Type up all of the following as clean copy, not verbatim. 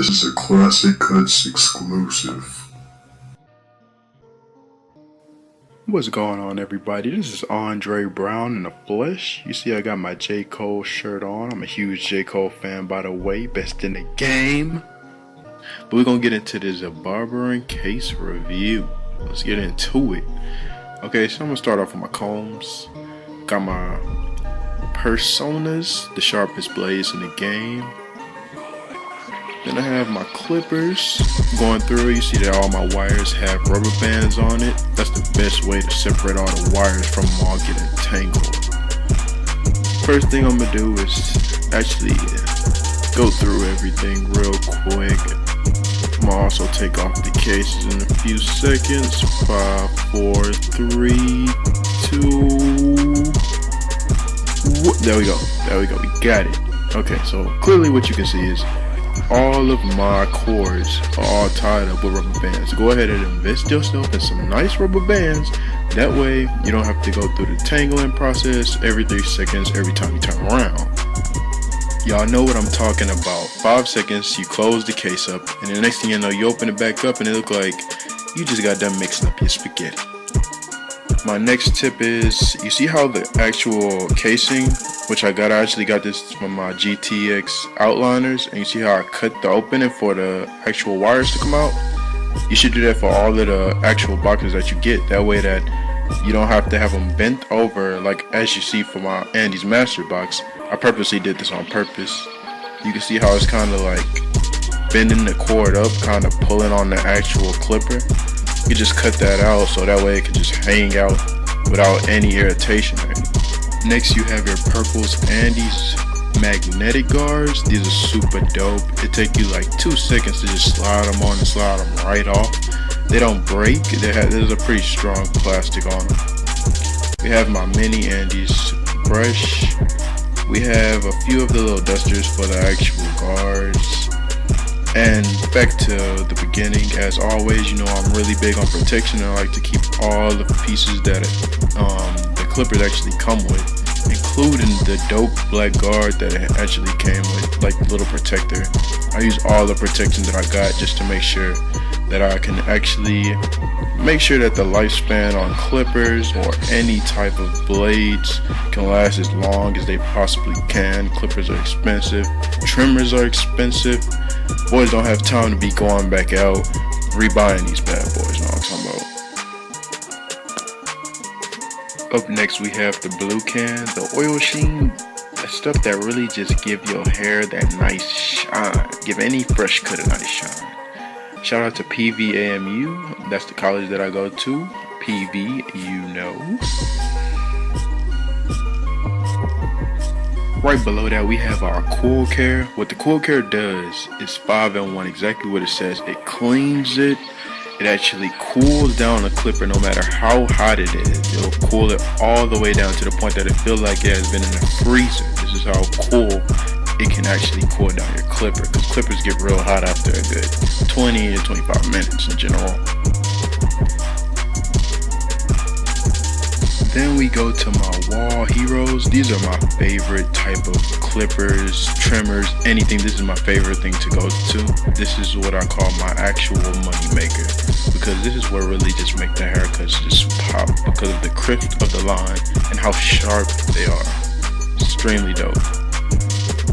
This is a Classic Cuts exclusive. What's going on, everybody? This is Andre Brown in the flesh. You see I got my J. Cole shirt on. I'm a huge J. Cole fan, by the way. Best in the game. But we're going to get into this Barber and Case review. Let's get into it. Okay, so I'm going to start off with my combs. Got my Personas, the sharpest blades in the game. Then I have my clippers going through. You see that all my wires have rubber bands on it. That's the best way to separate all the wires from them all getting tangled. First thing I'm going to do is actually go through everything real quick. I'm going to also take off the cases in a few seconds. 5, 4, 3, 2. There we go. There we go. We got it. Okay, so clearly what you can see is all of my cords are all tied up with rubber bands. Go ahead and invest yourself in some nice rubber bands. That way you don't have to go through the tangling process every 3 seconds every time you turn around. Y'all know what I'm talking about. 5 seconds, you close the case up, and the next thing you know, you open it back up and it look like you just got done mixing up your spaghetti. My next tip is, you see how the actual casing, which I actually got this from my GTX outliners, and you see how I cut the opening for the actual wires to come out? You should do that for all of the actual boxes that you get. That way that you don't have to have them bent over, like as you see for my Andy's Master box. I purposely did this on purpose. You can see how it's kind of like bending the cord up, kind of pulling on the actual clipper. You just cut that out so that way it can just hang out without any irritation. Next you have your purples and these magnetic guards. These are super dope. It takes you like 2 seconds to just slide them on and slide them right off. They don't break. There's a pretty strong plastic on them. We have my mini Andy's brush. We have a few of the little dusters for the actual guards. And back to the beginning, as always, you know I'm really big on protection. I like to keep all the pieces that the clippers actually come with, including the dope black guard that it actually came with, like the little protector. I use all the protection that I got just to make sure that I can actually make sure that the lifespan on clippers or any type of blades can last as long as they possibly can. Clippers are expensive, trimmers are expensive. Boys don't have time to be going back out rebuying these bad boys, you know what I'm talking about. Up next we have the blue can, the oil sheen, the stuff that really just give your hair that nice shine, give any fresh cut a nice shine. Shout out to PVAMU, that's the college that I go to. PV, you know. Right below that we have our Cool Care. What the Cool Care does is 5-in-1, exactly what it says. It cleans it. It actually cools down the clipper no matter how hot it is. It'll cool it all the way down to the point that it feels like it has been in a freezer. This is how cool it can actually cool down your clipper, because clippers get real hot after a good 20 to 25 minutes in general. Then we go to my wall heroes. These are my favorite type of clippers, trimmers, anything. This is my favorite thing to go to. This is what I call my actual money maker, because this is what really just make the haircuts just pop, because of the crisp of the line and how sharp they are. Extremely dope.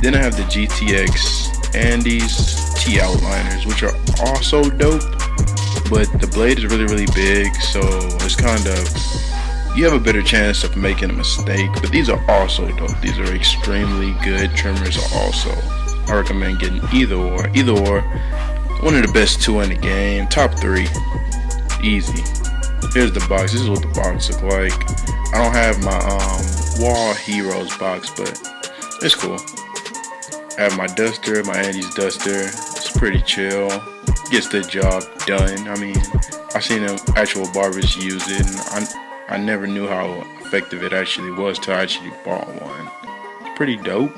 Then I have the GTX Andy's T outliners, which are also dope, but the blade is really big, so it's kind of, you have a better chance of making a mistake. But these are also dope. These are extremely good trimmers also. I recommend getting either or. Either or, one of the best 2 in the game. Top 3, easy. Here's the box. This is what the box look like. I don't have my wall heroes box, but it's cool. I have my duster, my Andy's duster. It's pretty chill. Gets the job done. I mean, I've seen them actual barbers use it, and I never knew how effective it actually was till I actually bought one. It's pretty dope.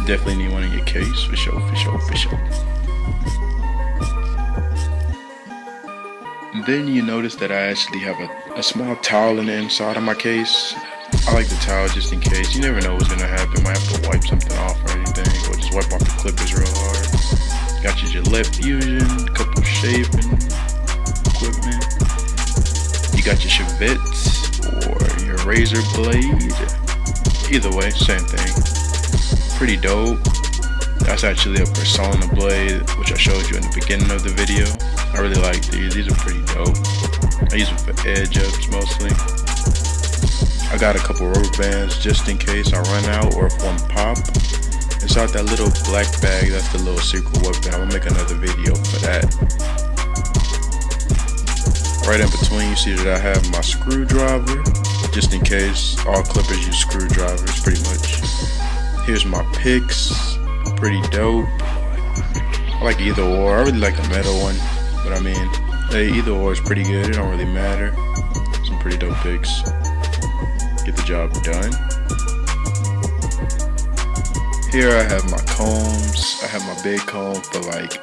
Definitely need one in your case, for sure. Then you notice that I actually have a small towel in the inside of my case. I like the towel just in case. You never know what's gonna happen. Might have to wipe something off or anything, or just wipe off the clippers real hard. Gillette Fusion, a couple shaving equipment. You got your Chevettes or your razor blade. Either way, same thing. Pretty dope. That's actually a Persona blade, which I showed you in the beginning of the video. I really like these. These are pretty dope. I use them for edge ups mostly. I got a couple rubber bands just in case I run out or if one pop. Inside that little black bag, that's the little secret weapon. I'm gonna make another video for that. Right in between, you see that I have my screwdriver, just in case. All clippers use screwdrivers, pretty much. Here's my picks. Pretty dope. I like either or. I really like the metal one, but I mean, hey, either or is pretty good. It don't really matter. Some pretty dope picks. Get the job done. Here I have my combs. I have my big comb for like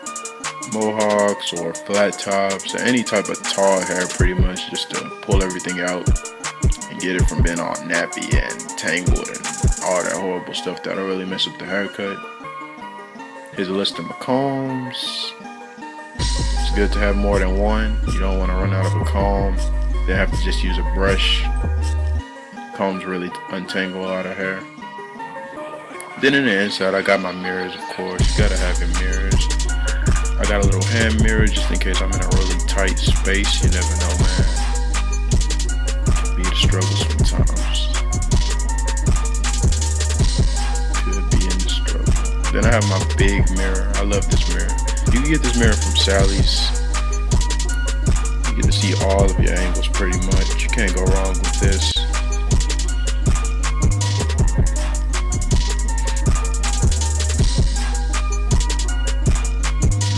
mohawks or flat tops or any type of tall hair, pretty much, just to pull everything out and get it from being all nappy and tangled and all that horrible stuff that'll really mess up the haircut. Here's a list of my combs. It's good to have more than one. You don't want to run out of a comb, then have to just use a brush. Combs really untangle a lot of hair. Then in the inside, I got my mirrors, of course. You gotta have your mirrors. I got a little hand mirror just in case I'm in a really tight space. You never know, man. It can be a struggle sometimes. Could be in the struggle. Then I have my big mirror. I love this mirror. You can get this mirror from Sally's. You get to see all of your angles pretty much. You can't go wrong with this.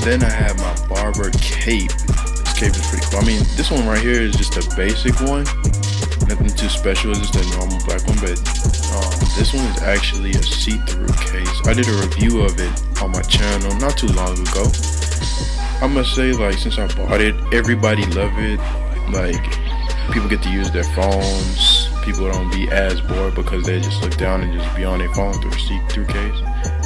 Then I have my Barber cape. This cape is pretty cool. I mean, this one right here is just a basic one. Nothing too special, it's just a normal black one. But this one is actually a see-through case. I did a review of it on my channel not too long ago. I must say, like, since I bought it, everybody love it. Like, people get to use their phones. People don't be as bored because they just look down and just be on their phone through a see-through case.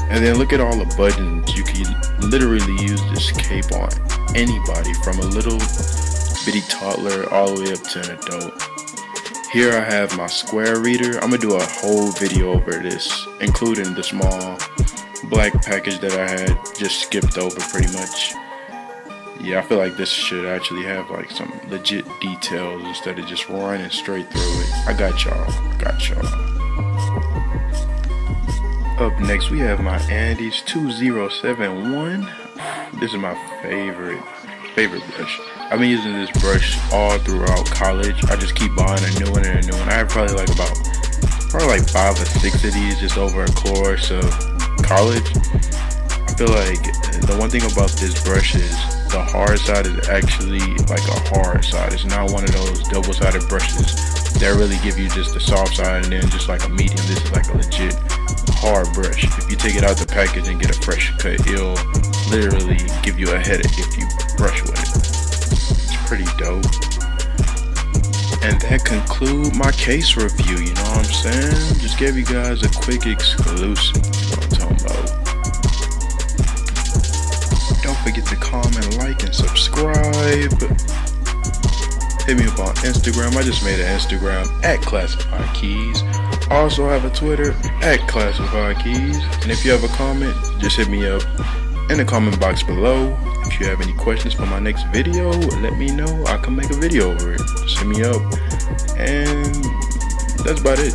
And then look at all the buttons. You can literally use this cape on anybody, from a little bitty toddler all the way up to an adult. Here I have my square reader. I'm gonna do a whole video over this, including the small black package that I had just skipped over pretty much. Yeah, I feel like this should actually have like some legit details instead of just running straight through it. I got y'all. Up next, we have my Andes 2071. This is my favorite brush. I've been using this brush all throughout college. I just keep buying a new one and a new one. I have probably like 5 or 6 of these just over a course of college. I feel like the one thing about this brush is the hard side is actually like a hard side. It's not one of those double-sided brushes that really give you just the soft side and then just like a medium. This is like a legit hard brush. If you take it out the package and get a fresh cut, it'll literally give you a headache if you brush with it. It's pretty dope. And that concludes my case review, you know what I'm saying? Just gave you guys a quick exclusive, you know what I'm talking about. Don't forget to comment, like, and subscribe. Hit me up on Instagram. I just made an Instagram at Classified Keys. I also have a Twitter at Classified Keys. And if you have a comment, just hit me up in the comment box below. If you have any questions for my next video, let me know. I can make a video over it. Just hit me up. And that's about it.